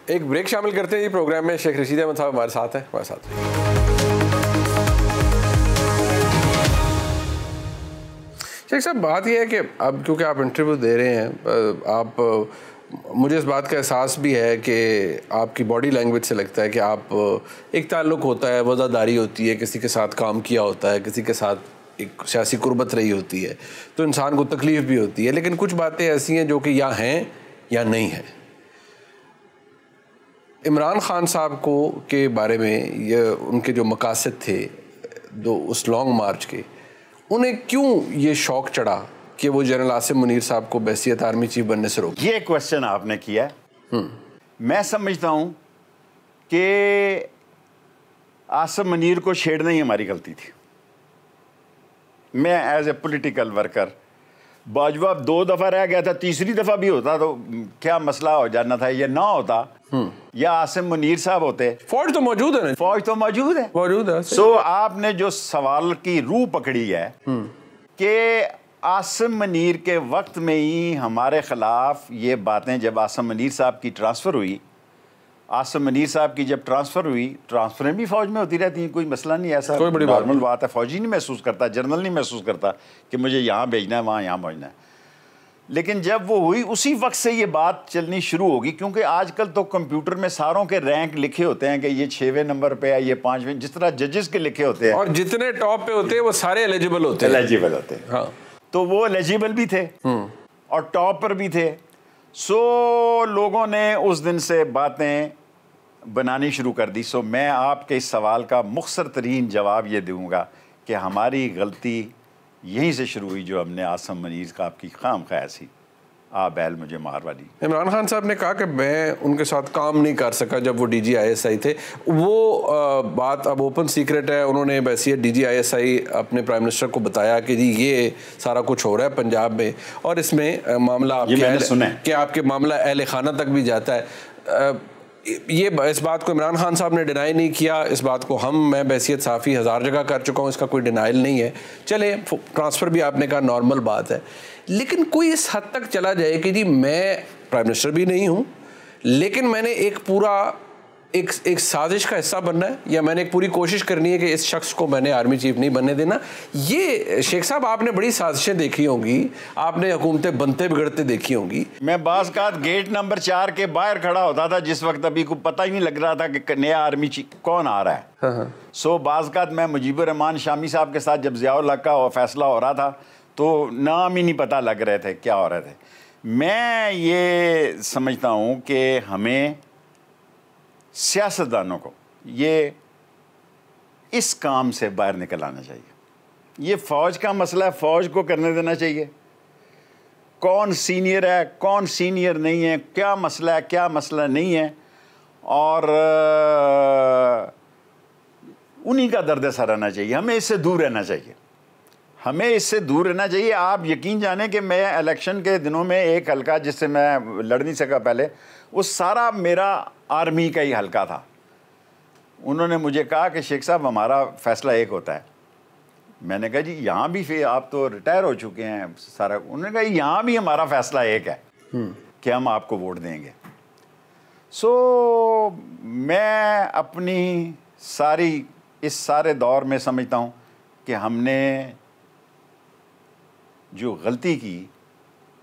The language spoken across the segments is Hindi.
एक ब्रेक शामिल करते हैं जी प्रोग्राम में। शेख रशीद अहमद साहब हमारे साथ हैं, हमारे साथ शेख साहब, बात यह है कि अब क्योंकि आप इंटरव्यू दे रहे हैं, आप मुझे इस बात का एहसास भी है कि आपकी बॉडी लैंग्वेज से लगता है कि आप एक ताल्लुक़ होता है, वज़ादारी होती है, किसी के साथ काम किया होता है, किसी के साथ एक सियासी कुर्बत रही होती है, तो इंसान को तकलीफ़ भी होती है। लेकिन कुछ बातें ऐसी हैं जो कि या हैं या नहीं हैं। इमरान खान साहब को के बारे में ये उनके जो मकासद थे दो उस लॉन्ग मार्च के, उन्हें क्यों ये शौक़ चढ़ा कि वो जनरल आसिम मुनीर साहब को बहसीत आर्मी चीफ बनने से रोक? ये क्वेश्चन आपने किया है। मैं समझता हूँ कि आसिम मुनीर को छेड़ना ही हमारी गलती थी। मैं as a political worker, Bajwa 2 दफ़ा रह गया था, तीसरी दफ़ा भी होता तो क्या मसला हो जाना था। ये ना होता या आसिम मुनीर साहब होते। फौज तो मौजूद है ना? फौज तो मौजूद है। सो आपने जो सवाल की रूह पकड़ी है कि आसिम मुनीर के वक्त में ही हमारे ख़िलाफ़ ये बातें, जब आसिम मुनीर साहब की ट्रांसफ़र हुई, आसिम मुनीर साहब की जब ट्रांसफ़र हुई, ट्रांसफ़रें भी फ़ौज में होती रहती हैं, कोई मसला नहीं, ऐसा कोई बड़ी नॉर्मल बात है। फ़ौजी नहीं महसूस करता, जनरल नहीं महसूस करता कि मुझे यहाँ भेजना है, वहाँ यहाँ भेजना है। लेकिन जब वो हुई उसी वक्त से ये बात चलनी शुरू होगी, क्योंकि आजकल तो कंप्यूटर में सारों के रैंक लिखे होते हैं कि ये 6वें नंबर पे है, ये 5वें, जिस तरह जजेस के लिखे होते हैं, और जितने टॉप पे होते हैं वो सारे एलिजिबल होते हैं। हाँ, तो वो एलिजिबल भी थे और टॉप पर भी थे। सो लोगों ने उस दिन से बातें बनानी शुरू कर दी। सो मैं आपके इस सवाल का मुख्तसर तरीन जवाब ये दूंगा कि हमारी गलती यहीं से शुरू हुई, जो हमने आसिम मुनीर का आपकी खाम खा ऐसी बैल मुझे मार वाली। इमरान खान साहब ने कहा कि मैं उनके साथ काम नहीं कर सका जब वो DGISI थे। वो बात अब ओपन सीक्रेट है। उन्होंने बहसीत DGISI अपने प्राइम मिनिस्टर को बताया कि जी ये सारा कुछ हो रहा है पंजाब में, और इसमें मामला कि आपके मामला अहले खाना तक भी जाता है। ये इस बात को इमरान खान साहब ने डिनाई नहीं किया। इस बात को मैं बहसीत साफ़ी 1000 जगह कर चुका हूँ, इसका कोई डिनाइल नहीं है। चले, ट्रांसफ़र भी आपने कहा नॉर्मल बात है, लेकिन कोई इस हद तक चला जाए कि जी मैं प्राइम मिनिस्टर भी नहीं हूँ, लेकिन मैंने एक पूरा एक साजिश का हिस्सा बनना है, या मैंने एक पूरी कोशिश करनी है कि इस शख्स को मैंने आर्मी चीफ नहीं बनने देना। ये शेख साहब, आपने बड़ी साजिशें देखी होंगी, आपने हुकूमतें बनते बिगड़ते देखी होंगी। मैं बाज़ का गेट नंबर 4 के बाहर खड़ा होता था जिस वक्त अभी को पता ही नहीं लग रहा था कि नया आर्मी चीफ कौन आ रहा है। सो बाज़ का मैं मुजीबुर रहमान शामी साहब के साथ जब ज़ियाउल हक का फैसला हो रहा था तो नाम ही नहीं पता लग रहे थे क्या हो रहे थे। मैं ये समझता हूँ कि हमें सियासतदानों को ये इस काम से बाहर निकल आना चाहिए। ये फ़ौज का मसला है, फ़ौज को करने देना चाहिए। कौन सीनियर है, कौन सीनियर नहीं है, क्या मसला है, क्या मसला नहीं है, और उन्हीं का दर्द सर रहना चाहिए। हमें इससे दूर रहना चाहिए, हमें इससे दूर रहना चाहिए। आप यकीन जाने कि मैं इलेक्शन के दिनों में एक हल्का जिससे मैं लड़ नहीं सका पहले, वो सारा मेरा आर्मी का ही हल्का था। उन्होंने मुझे कहा कि शेख साहब हमारा फ़ैसला एक होता है। मैंने कहा जी यहाँ भी, फिर आप तो रिटायर हो चुके हैं सारा। उन्होंने कहा यहाँ भी हमारा फ़ैसला एक है कि हम आपको वोट देंगे। सो मैं अपनी इस सारे दौर में समझता हूँ कि हमने जो गलती की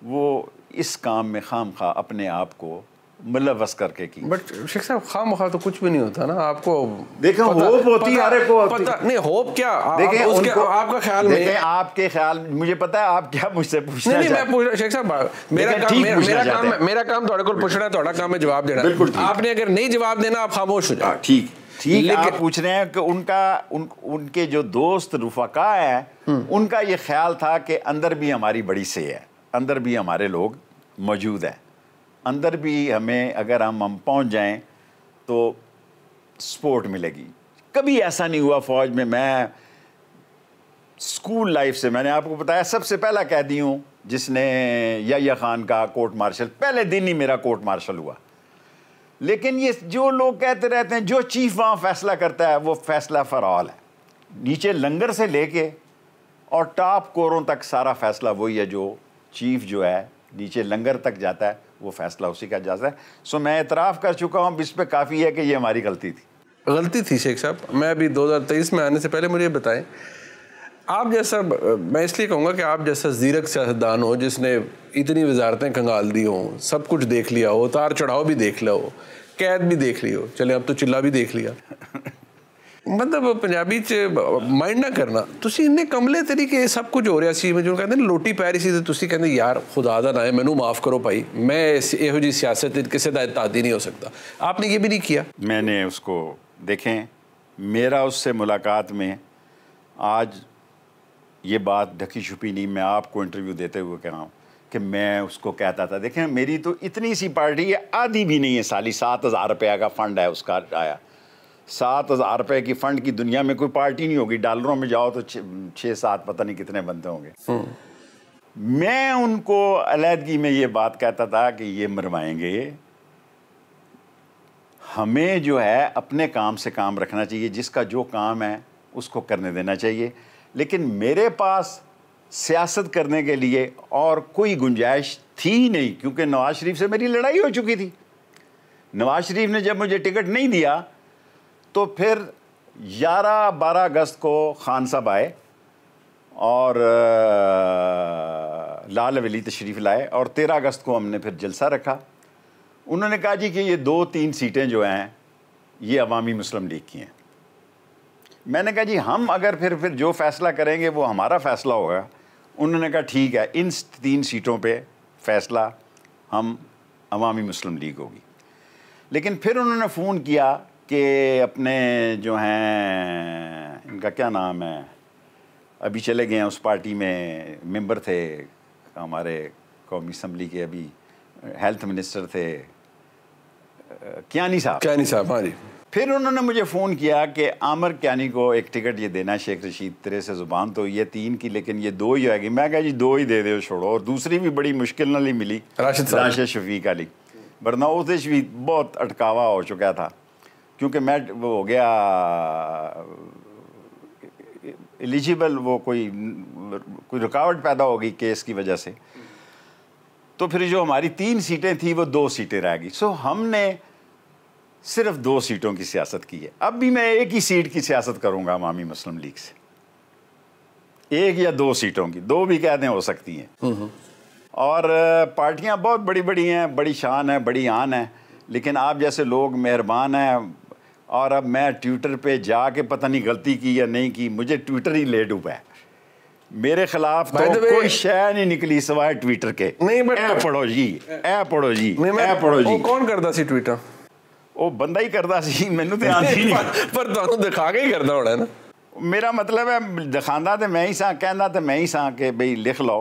वो इस काम में खामखा अपने आप को मुलव्वस करके की। बट शेख साहब, खामखा तो कुछ भी नहीं होता ना। आपको देखें होप होती है, पता नहीं होप क्या, देखें आपका ख्याल में, आपके ख्याल, मुझे पता है आप क्या मुझसे पूछना नहीं, मैं पूछ शेख साहब, मेरा काम थोड़े को पूछना है, थोड़ा काम है जवाब देना। बिल्कुल, आपने अगर नहीं जवाब देना आप खामोश हो जाओ। ठीक, आप पूछ रहे हैं कि उनके जो दोस्त रुफका हैं उनका ये ख्याल था कि अंदर भी हमारी बड़ी से है, अंदर भी हमारे लोग मौजूद हैं, अंदर भी हमें अगर हम पहुंच जाएं तो सपोर्ट मिलेगी। कभी ऐसा नहीं हुआ फ़ौज में। मैं स्कूल लाइफ से, मैंने आपको बताया, सबसे पहला कैदी हूँ जिसने याह्या खान का कोर्ट मार्शल, पहले दिन ही मेरा कोर्ट मार्शल हुआ। लेकिन ये जो लोग कहते रहते हैं जो चीफ वहाँ फैसला करता है वो फैसला फॉर ऑल है। नीचे लंगर से लेके और टॉप कोरों तक सारा फैसला वही है। जो चीफ जो है नीचे लंगर तक जाता है वो फैसला उसी का इजाज़त है। सो मैं एतराफ़ कर चुका हूँ, इस पर काफ़ी है कि ये हमारी गलती थी शेख साहब। मैं अभी 2023 में आने से पहले मुझे बताएं, आप जैसा, मैं इसलिए कहूँगा कि आप जैसा ज़ीरक सियासतदान हो जिसने इतनी वजारतें कंगाल दी हों, सब कुछ देख लिया हो, उतार चढ़ाव भी देख लिया हो, कैद भी देख ली हो, चले अब तो चिल्ला भी देख लिया मतलब पंजाबी च माइंड ना करना, तुसी इन्ने कमले तरीके सब कुछ हो रहा सी में, जो कहते लोटी पैरी सी, तुसी कहते यार खुदा दा ना है मैनू माफ़ करो भाई, मैं यहो जी सियासत किसी का इत्तादी नहीं हो सकता। आपने ये भी नहीं किया। मैंने उसको देखें, मेरा उससे मुलाकात में आज ये बात ढकी छुपी नहीं, मैं आपको इंटरव्यू देते हुए कह रहा हूँ कि मैं उसको कहता था, देखें मेरी तो इतनी सी पार्टी है, आधी भी नहीं है साली, 7,000 रुपये का फंड है उसका आया। 7,000 रुपये की फ़ंड की दुनिया में कोई पार्टी नहीं होगी, डॉलरों में जाओ तो 6-7 पता नहीं कितने बनते होंगे। मैं उनको अलहदगी में ये बात कहता था कि ये मरवाएंगे, हमें जो है अपने काम से काम रखना चाहिए, जिसका जो काम है उसको करने देना चाहिए, लेकिन मेरे पास सियासत करने के लिए और कोई गुंजाइश थी नहीं, क्योंकि नवाज शरीफ से मेरी लड़ाई हो चुकी थी। नवाज शरीफ ने जब मुझे टिकट नहीं दिया तो फिर 11-12 अगस्त को खान साहब आए और लाल हवेली तशरीफ़ लाए, और 13 अगस्त को हमने फिर जलसा रखा। उन्होंने कहा जी कि ये 2-3 सीटें जो हैं ये अवामी मुस्लिम लीग की हैं। मैंने कहा जी हम अगर फिर जो फ़ैसला करेंगे वो हमारा फ़ैसला होगा। उन्होंने कहा ठीक है, इन 3 सीटों पे फ़ैसला हम अवामी मुस्लिम लीग होगी। लेकिन फिर उन्होंने फ़ोन किया कि अपने जो हैं, इनका क्या नाम है, अभी चले गए हैं उस पार्टी में, मेंबर थे हमारे कौमी असम्बली के, अभी हेल्थ मिनिस्टर थे, कियानी साहब। हाँ जी। फिर उन्होंने मुझे फ़ोन किया कि आमिर कियानी को एक टिकट ये देना, शेख रशीद तेरे से ज़ुबान तो ये 3 की, लेकिन ये 2 ही आएगी। मैं कहा जी 2 ही दे दो, छोड़ो। और दूसरी भी बड़ी मुश्किल नाल ही मिली, राशिद शफीक अली, वरना उस भी बहुत अटकावा हो चुका था, क्योंकि मैं वो हो गया एलिजिबल, वो कोई रुकावट पैदा हो गई केस की वजह से। तो फिर जो हमारी 3 सीटें थी वो 2 सीटें रह गई। सो हमने सिर्फ 2 सीटों की सियासत की है। अब भी मैं एक ही सीट की सियासत करूंगा अवामी मुस्लिम लीग से, 1 या 2 सीटों की, 2 भी कहते हैं हो सकती हैं। और पार्टियां बहुत बड़ी बड़ी हैं, बड़ी शान है, बड़ी आन है, लेकिन आप जैसे लोग मेहरबान हैं। और अब मैं ट्विटर पे जाके पता नहीं गलती की या नहीं की, मुझे ट्विटर ही ले डूबा है, मेरे खिलाफ तो कोई शय नहीं निकली सिवाय ट्विटर के। नहीं बट ए पढ़ो जी, ए पढ़ो जी, ए पढ़ो जी। कौन करता सी ट्विटर? वो बंदा ही करता सी, मैनू तो आंदी नहीं, पर तुहानू दिखा के ही करदा होना है ना। मेरा मतलब है दिखांदा तो मैं ही सा, कहंदा तो मैं ही सा कि बई लिख लो।